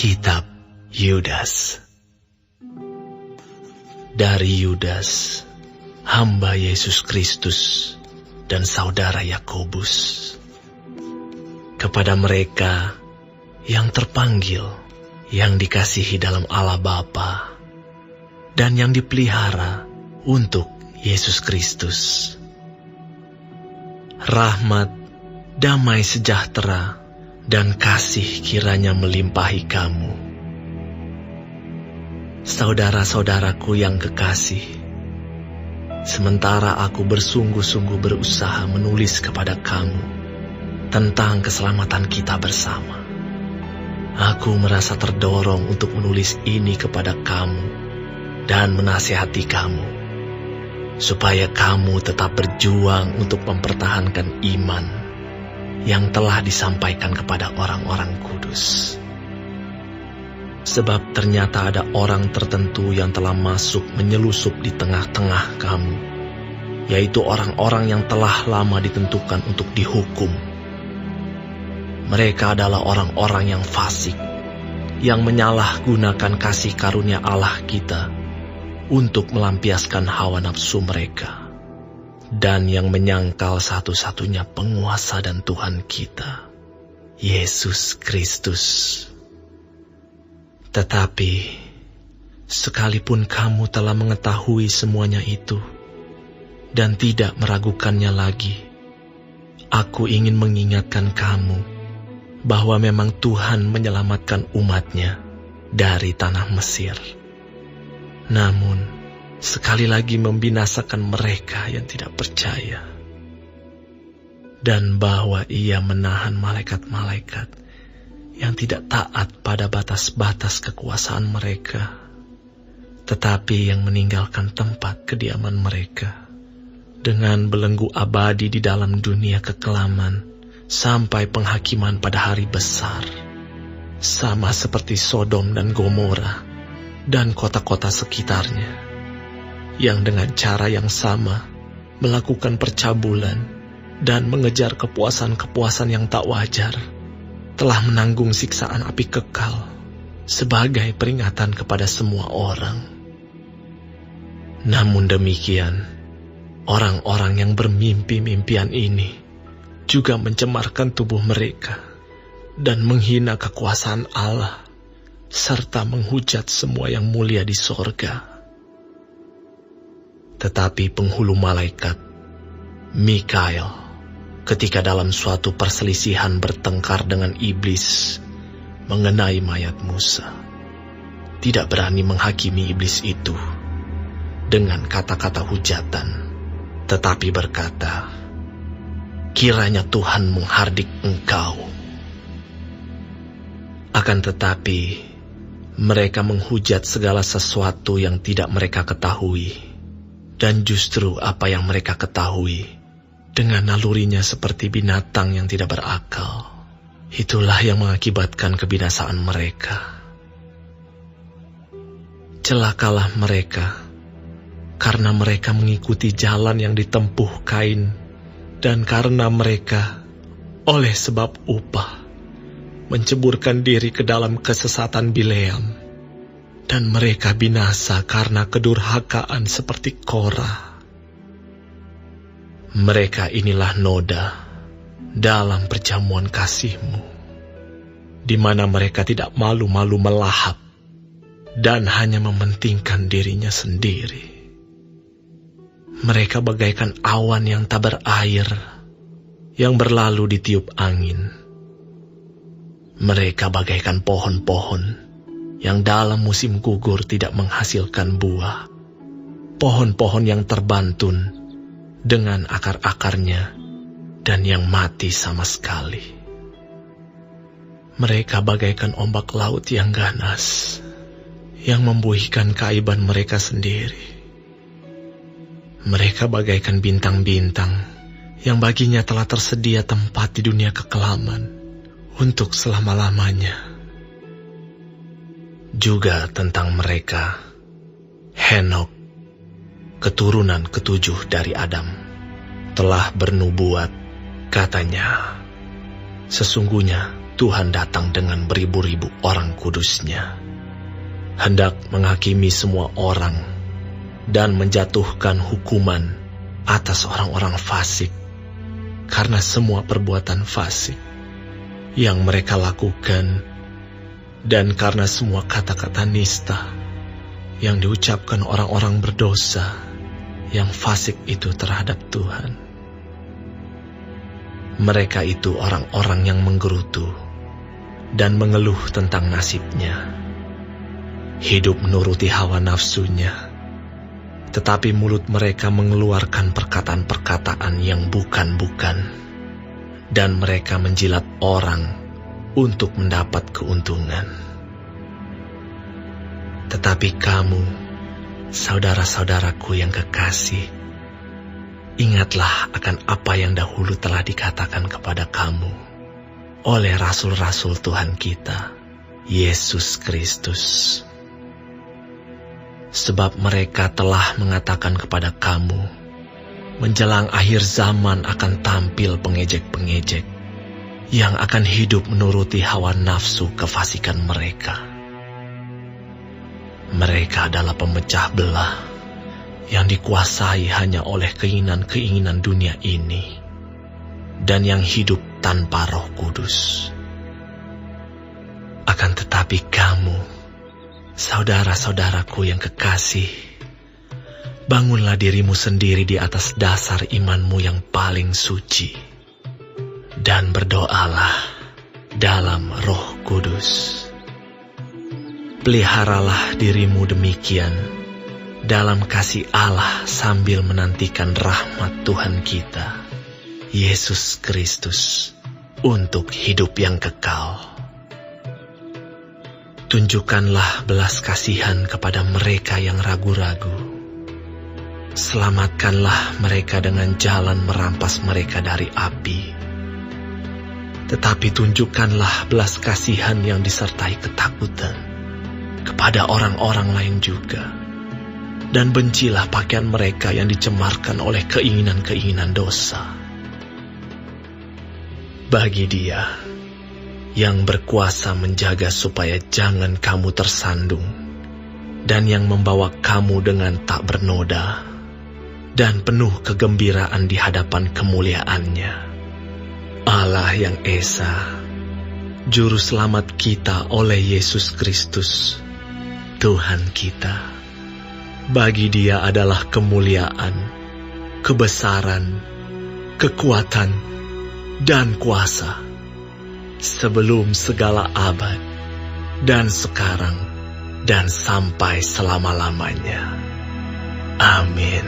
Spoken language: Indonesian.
Kitab Yudas. Dari Yudas, hamba Yesus Kristus dan saudara Yakobus, kepada mereka yang terpanggil, yang dikasihi dalam Allah Bapa, dan yang dipelihara untuk Yesus Kristus. Rahmat, damai sejahtera, dan kasih kiranya melimpahi kamu. Saudara-saudaraku yang kekasih, sementara aku bersungguh-sungguh berusaha menulis kepada kamu tentang keselamatan kita bersama, aku merasa terdorong untuk menulis ini kepada kamu dan menasihati kamu, supaya kamu tetap berjuang untuk mempertahankan iman yang telah disampaikan kepada orang-orang kudus. Sebab ternyata ada orang tertentu yang telah masuk menyelusup di tengah-tengah kamu, yaitu orang-orang yang telah lama ditentukan untuk dihukum. Mereka adalah orang-orang yang fasik, yang menyalahgunakan kasih karunia Allah kita untuk melampiaskan hawa nafsu mereka, dan yang menyangkal satu-satunya penguasa dan Tuhan kita, Yesus Kristus. Tetapi, sekalipun kamu telah mengetahui semuanya itu, dan tidak meragukannya lagi, aku ingin mengingatkan kamu, bahwa memang Tuhan menyelamatkan umat-Nya dari tanah Mesir. Namun, sekali lagi membinasakan mereka yang tidak percaya. Dan bahwa Ia menahan malaikat-malaikat yang tidak taat pada batas-batas kekuasaan mereka, tetapi yang meninggalkan tempat kediaman mereka, dengan belenggu abadi di dalam dunia kekelaman, sampai penghakiman pada hari besar, sama seperti Sodom dan Gomora, dan kota-kota sekitarnya, yang dengan cara yang sama melakukan percabulan dan mengejar kepuasan-kepuasan yang tak wajar, telah menanggung siksaan api kekal sebagai peringatan kepada semua orang. Namun demikian, orang-orang yang bermimpi-mimpian ini juga mencemarkan tubuh mereka dan menghina kekuasaan Allah, serta menghujat semua yang mulia di sorga. Tetapi penghulu malaikat, Mikael, ketika dalam suatu perselisihan bertengkar dengan iblis mengenai mayat Musa, tidak berani menghakimi iblis itu dengan kata-kata hujatan, tetapi berkata, "Kiranya Tuhan menghardik engkau." Akan tetapi, mereka menghujat segala sesuatu yang tidak mereka ketahui, dan justru apa yang mereka ketahui, dengan nalurinya seperti binatang yang tidak berakal, itulah yang mengakibatkan kebinasaan mereka. Celakalah mereka, karena mereka mengikuti jalan yang ditempuh Kain, dan karena mereka, oleh sebab upah, menceburkan diri ke dalam kesesatan Bileam, dan mereka binasa karena kedurhakaan seperti Korah. Mereka inilah noda dalam perjamuan kasih-Mu, di mana mereka tidak malu-malu melahap dan hanya mementingkan dirinya sendiri. Mereka bagaikan awan yang tak berair, yang berlalu ditiup angin. Mereka bagaikan pohon-pohon yang dalam musim gugur tidak menghasilkan buah, pohon-pohon yang terbantun dengan akar-akarnya dan yang mati sama sekali. Mereka bagaikan ombak laut yang ganas, yang membuihkan keaiban mereka sendiri. Mereka bagaikan bintang-bintang yang baginya telah tersedia tempat di dunia kekelaman untuk selama-lamanya. Juga tentang mereka, Henok, keturunan ketujuh dari Adam, telah bernubuat, katanya, "Sesungguhnya Tuhan datang dengan beribu-ribu orang kudusnya, hendak menghakimi semua orang dan menjatuhkan hukuman atas orang-orang fasik karena semua perbuatan fasik yang mereka lakukan dan karena semua kata-kata nista yang diucapkan orang-orang berdosa yang fasik itu terhadap Tuhan. Mereka itu orang-orang yang menggerutu dan mengeluh tentang nasibnya, hidup menuruti hawa nafsunya, tetapi mulut mereka mengeluarkan perkataan-perkataan yang bukan-bukan, dan mereka menjilat orang untuk mendapat keuntungan. Tetapi kamu, saudara-saudaraku yang kekasih, ingatlah akan apa yang dahulu telah dikatakan kepada kamu oleh rasul-rasul Tuhan kita, Yesus Kristus. Sebab mereka telah mengatakan kepada kamu, menjelang akhir zaman akan tampil pengejek-pengejek yang akan hidup menuruti hawa nafsu kefasikan mereka. Mereka adalah pemecah belah yang dikuasai hanya oleh keinginan-keinginan dunia ini dan yang hidup tanpa Roh Kudus. Akan tetapi kamu, saudara-saudaraku yang kekasih, bangunlah dirimu sendiri di atas dasar imanmu yang paling suci, dan berdoalah dalam Roh Kudus. Peliharalah dirimu demikian dalam kasih Allah sambil menantikan rahmat Tuhan kita, Yesus Kristus, untuk hidup yang kekal. Tunjukkanlah belas kasihan kepada mereka yang ragu-ragu. Selamatkanlah mereka dengan jalan merampas mereka dari api. Tetapi tunjukkanlah belas kasihan yang disertai ketakutan kepada orang-orang lain juga. Dan bencilah pakaian mereka yang dicemarkan oleh keinginan-keinginan dosa. Bagi Dia yang berkuasa menjaga supaya jangan kamu tersandung, dan yang membawa kamu dengan tak bernoda, dan penuh kegembiraan di hadapan kemuliaan-Nya, Allah yang Esa, Juru Selamat kita oleh Yesus Kristus, Tuhan kita. Bagi Dia adalah kemuliaan, kebesaran, kekuatan, dan kuasa, sebelum segala abad, dan sekarang, dan sampai selama-lamanya. Amin.